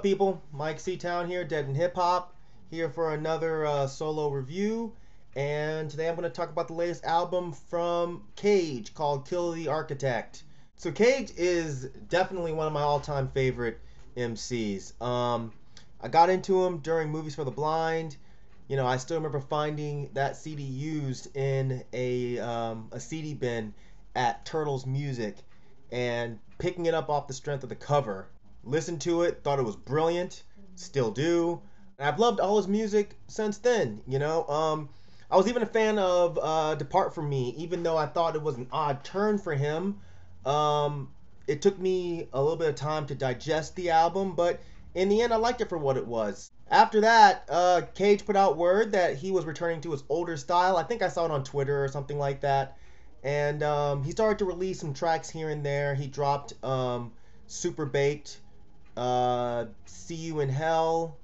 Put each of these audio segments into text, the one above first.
up, people? Mike C-Town here, Dead in Hip Hop, here for another solo review. And today I'm going to talk about the latest album from DEHH called Kill the Architect. So DEHH is definitely one of my all-time favorite MCs. I got into him during Movies for the Blind. You know, I still remember finding that CD used in a CD bin at Turtles Music and picking it up off the strength of the cover. Listened to it, thought it was brilliant, still do. And I've loved all his music since then, you know. I was even a fan of Depart From Me, even though I thought it was an odd turn for him. It took me a little bit of time to digest the album, but in the end I liked it for what it was. After that, DEHH put out word that he was returning to his older style. I think I saw it on Twitter or something like that. And he started to release some tracks here and there. He dropped Super Baked, See You in Hell.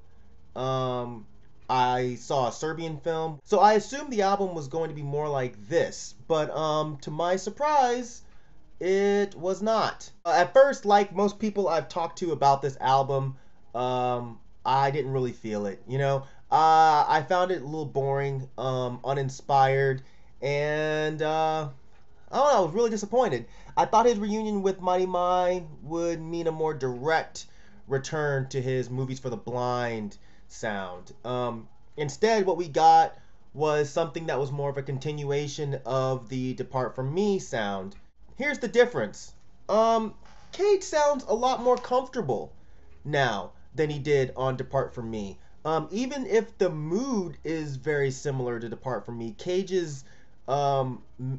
I saw a Serbian film. So I assumed the album was going to be more like this. But to my surprise, it was not. At first, like most people I've talked to about this album, I didn't really feel it. You know, I found it a little boring, uninspired, and I don't know, I was really disappointed. I thought his reunion with Mighty Mai would mean a more direct return to his Movies for the Blind sound. Instead, what we got was something that was more of a continuation of the Depart From Me sound. Here's the difference. DEHH sounds a lot more comfortable now than he did on Depart From Me. Even if the mood is very similar to Depart From Me, DEHH's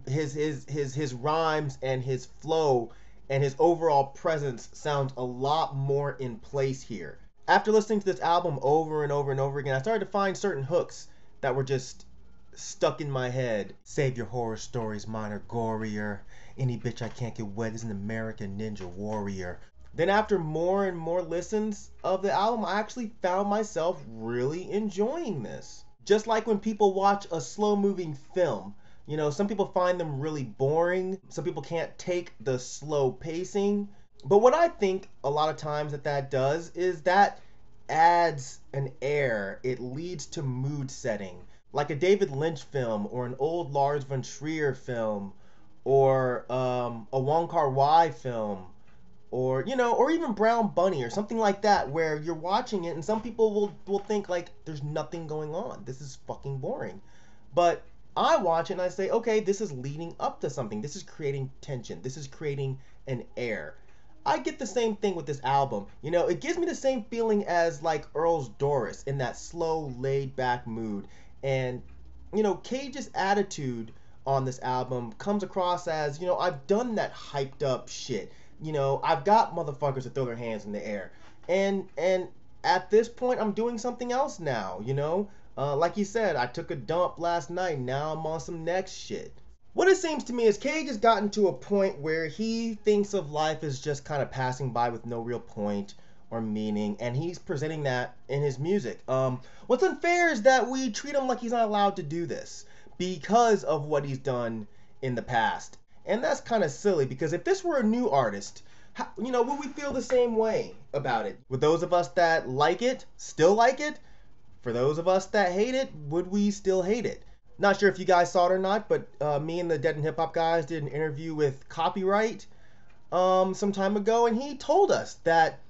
his rhymes and his flow and his overall presence sounds a lot more in place here. After listening to this album over and over and over again, I started to find certain hooks that were just stuck in my head. Save your horror stories, mine are gorier. Any bitch I can't get wet is an American Ninja Warrior. Then after more and more listens of the album, I actually found myself really enjoying this. Just like when people watch a slow-moving film. You know, some people find them really boring. Some people can't take the slow pacing. But what I think a lot of times that does is that adds an air. It leads to mood setting. Like a David Lynch film or an old Lars von Trier film or a Wong Kar-wai film or, you know, or even Brown Bunny or something like that where you're watching it and some people will think like there's nothing going on. This is fucking boring. But I watch it and I say, okay, this is leading up to something. This is creating tension. This is creating an air. I get the same thing with this album. You know, it gives me the same feeling as like Earl's Doris in that slow, laid back mood. And, you know, DEHH's attitude on this album comes across as, you know, I've done that hyped up shit. You know, I've got motherfuckers to throw their hands in the air. And at this point, I'm doing something else now, you know? Like he said, I took a dump last night. Now I'm on some next shit. What it seems to me is DEHH has gotten to a point where he thinks of life as just kind of passing by with no real point or meaning, and he's presenting that in his music. What's unfair is that we treat him like he's not allowed to do this because of what he's done in the past. And that's kind of silly, because if this were a new artist, you know, would we feel the same way about it? Would those of us that like it still like it? For those of us that hate it, would we still hate it? Not sure if you guys saw it or not, but me and the Dead and Hip Hop guys did an interview with Copyright some time ago, and he told us that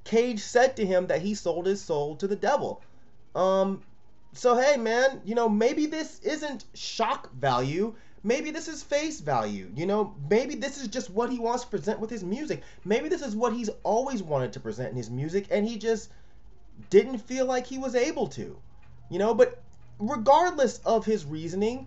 DEHH said to him that he sold his soul to the devil. So hey man, you know, maybe this isn't shock value. Maybe this is face value. You know, maybe this is just what he wants to present with his music. Maybe this is what he's always wanted to present in his music, and he just didn't feel like he was able to. You know, but regardless of his reasoning,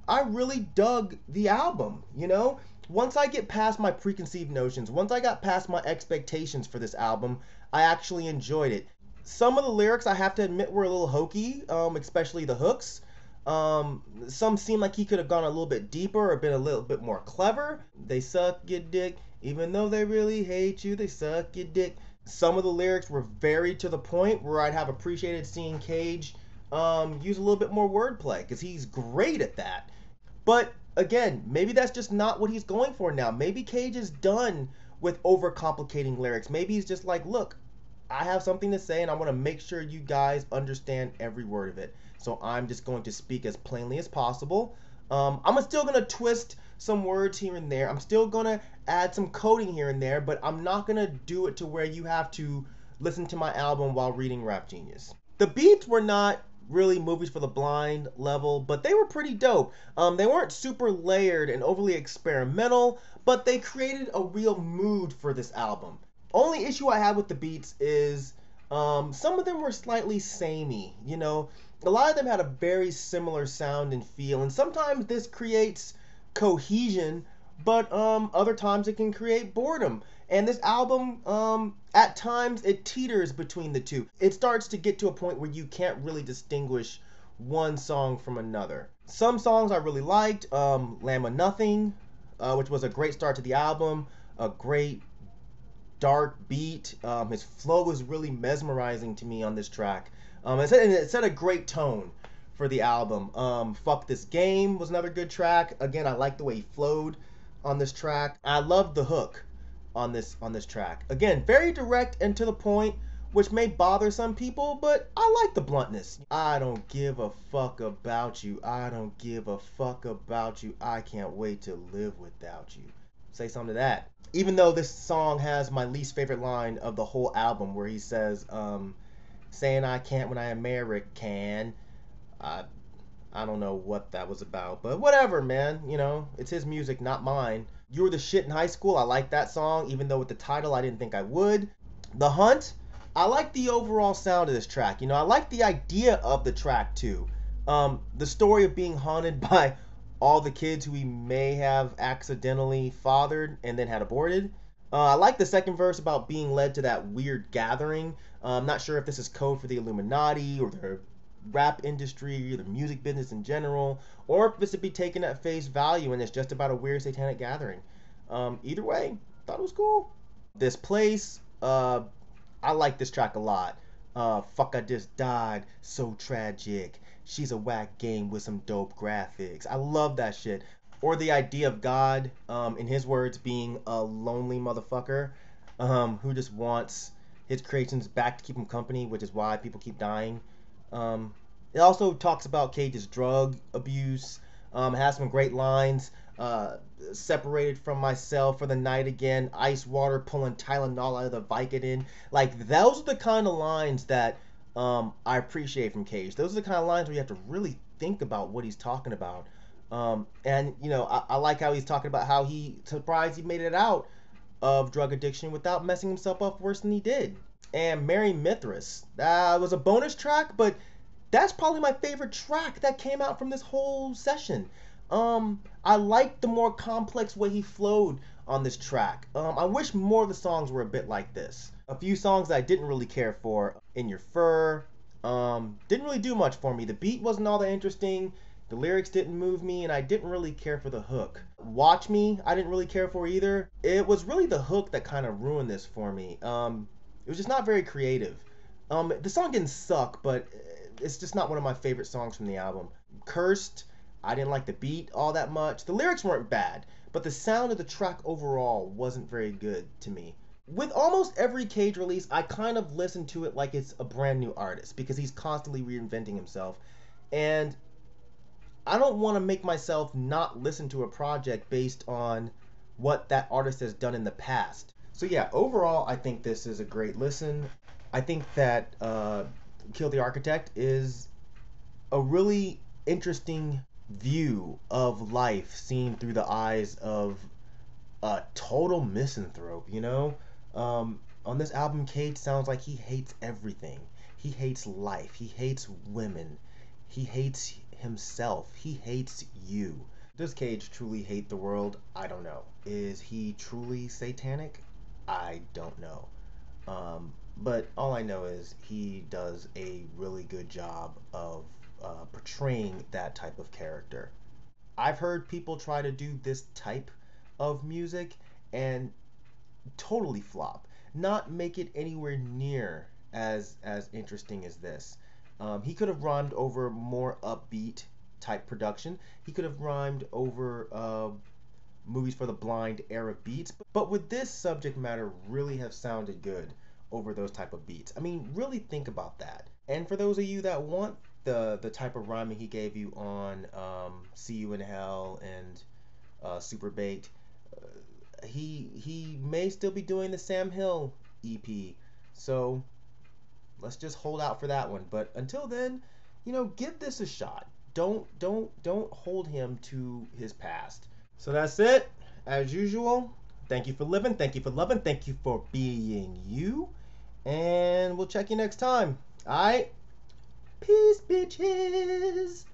I really dug the album, you know? Once I get past my preconceived notions, once I got past my expectations for this album, I actually enjoyed it. Some of the lyrics, I have to admit, were a little hokey, especially the hooks. Some seem like he could have gone a little bit deeper or been a little bit more clever. They suck your dick, even though they really hate you, they suck your dick. Some of the lyrics were very to the point where I'd have appreciated seeing DEHH use a little bit more wordplay, because he's great at that. But again, maybe that's just not what he's going for now. Maybe DEHH is done with overcomplicating lyrics. Maybe he's just like, look, I have something to say and I want to make sure you guys understand every word of it. So I'm just going to speak as plainly as possible. I'm still going to twist some words here and there. I'm still going to add some coding here and there, but I'm not going to do it to where you have to listen to my album while reading Rap Genius. The beats were not really movies for the blind level, but they were pretty dope. They weren't super layered and overly experimental, but they created a real mood for this album. Only issue I had with the beats is some of them were slightly samey. You know, a lot of them had a very similar sound and feel, and sometimes this creates cohesion, but other times it can create boredom. And this album, at times, it teeters between the two. It starts to get to a point where you can't really distinguish one song from another. Some songs I really liked, Lamb of Nothing, which was a great start to the album, a great dark beat. His flow was really mesmerizing to me on this track. It set a great tone for the album. Fuck This Game was another good track. Again, I like the way he flowed on this track. I love the hook on this track. Again, very direct and to the point, which may bother some people, but I like the bluntness. I don't give a fuck about you. I don't give a fuck about you. I can't wait to live without you. Say something to that. Even though this song has my least favorite line of the whole album, where he says, saying I can't when I American. I don't know what that was about, but whatever, man. You know, it's his music, not mine. You Were the Shit in High School. I like that song, even though with the title I didn't think I would. The Hunt. I like the overall sound of this track. You know, I like the idea of the track too. The story of being haunted by all the kids who he may have accidentally fathered and then had aborted. I like the second verse about being led to that weird gathering. I'm not sure if this is code for the Illuminati or the rap industry, the music business in general, or if this would be taken at face value and it's just about a weird satanic gathering. Either way, thought it was cool. This Place, I like this track a lot. Fuck, I Just Died, so tragic. She's a whack game with some dope graphics. I love that shit. Or the idea of God, in his words, being a lonely motherfucker who just wants his creations back to keep him company, which is why people keep dying. It also talks about Cage's drug abuse. It has some great lines. Separated from myself for the night again. Ice water pulling Tylenol out of the Vicodin. Like, those are the kind of lines that I appreciate from Cage. Those are the kind of lines where you have to really think about what he's talking about. And, you know, I like how he's talking about how he surprised he made it out of drug addiction without messing himself up worse than he did. And Mary Mithras. Was a bonus track, but that's probably my favorite track that came out from this whole session. I like the more complex way he flowed on this track. I wish more of the songs were a bit like this. A few songs that I didn't really care for. In Your Fur. Didn't really do much for me. The beat wasn't all that interesting. The lyrics didn't move me, and I didn't really care for the hook. Watch Me, I didn't really care for either. It was really the hook that kind of ruined this for me. It was just not very creative. The song didn't suck, but it's just not one of my favorite songs from the album. Cursed, I didn't like the beat all that much. The lyrics weren't bad, but the sound of the track overall wasn't very good to me. With almost every Cage release, I kind of listen to it like it's a brand new artist because he's constantly reinventing himself. And I don't want to make myself not listen to a project based on what that artist has done in the past. So yeah, overall, I think this is a great listen. I think that Kill the Architect is a really interesting view of life seen through the eyes of a total misanthrope, you know? On this album, Cage sounds like he hates everything. He hates life. He hates women. He hates himself. He hates you. Does Cage truly hate the world? I don't know. Is he truly satanic? I don't know. But all I know is he does a really good job of portraying that type of character. I've heard people try to do this type of music and totally flop. Not make it anywhere near as interesting as this. He could have rhymed over more upbeat type production. He could have rhymed over movies for the blind era beats. But would this subject matter really have sounded good over those type of beats. I mean, really think about that. And for those of you that want the type of rhyming he gave you on See You in Hell and Super Baked, he may still be doing the Sam Hill EP. So let's just hold out for that one. But until then, give this a shot. Don't hold him to his past. So that's it. As usual, thank you for living, thank you for loving, thank you for being you. And we'll check you next time. Alright? Peace, bitches.